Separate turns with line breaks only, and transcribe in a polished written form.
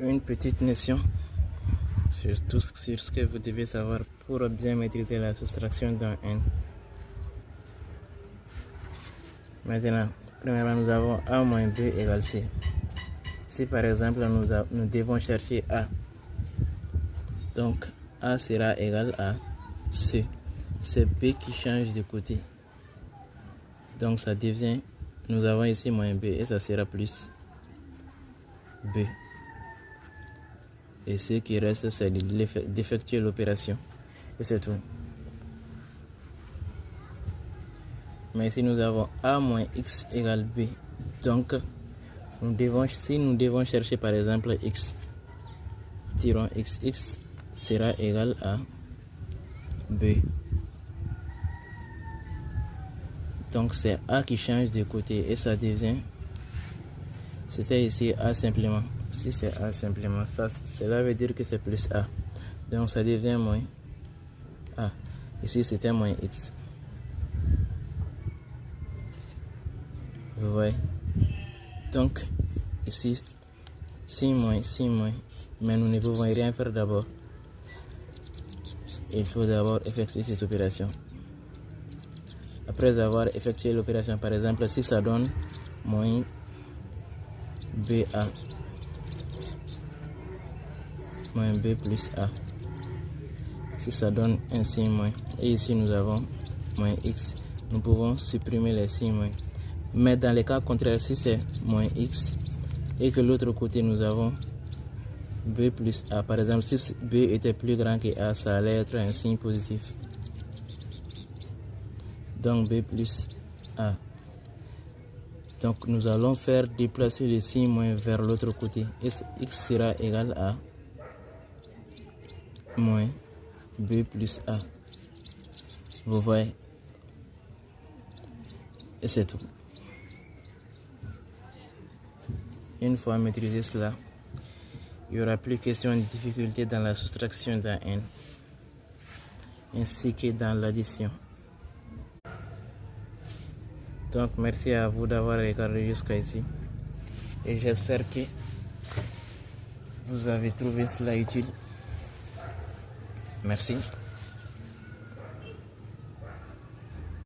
Une petite notion sur ce que vous devez savoir pour bien maîtriser la soustraction dans n. Maintenant, premièrement, nous avons a moins b égale c. Si par exemple nous devons chercher a, donc a sera égal à c. C'est b qui change de côté. Donc ça devient, nous avons ici moins b et ça sera plus b. Et ce qui reste, c'est d'effectuer l'opération. Et c'est tout. Mais ici, nous avons a moins x égale b. Donc, si nous devons chercher par exemple x, tirons x, x sera égal à b. Donc, c'est a qui change de côté et ça devient, c'était ici a simplement. Si c'est a simplement, cela veut dire que c'est plus a. Donc, ça devient moins a. Ici, c'était moins x. Vous voyez? Donc, ici, si moins, mais nous ne pouvons rien faire d'abord. Il faut d'abord effectuer cette opération. Après avoir effectué l'opération, par exemple, si ça donne moins BA, moins B plus A, si ça donne un signe moins, et ici nous avons moins X, nous pouvons supprimer les signes moins. Mais dans les cas contraires, si c'est moins X et que l'autre côté nous avons B plus A, par exemple, si B était plus grand que A, ça allait être un signe positif. Donc B plus A. Donc nous allons faire déplacer le signe moins vers l'autre côté. Et X sera égal à moins B plus A. Vous voyez? Et c'est tout. Une fois maîtrisé cela, il n'y aura plus question de difficulté dans la soustraction d'un n, ainsi que dans l'addition. Donc merci à vous d'avoir regardé jusqu'à ici. Et j'espère que vous avez trouvé cela utile. Merci.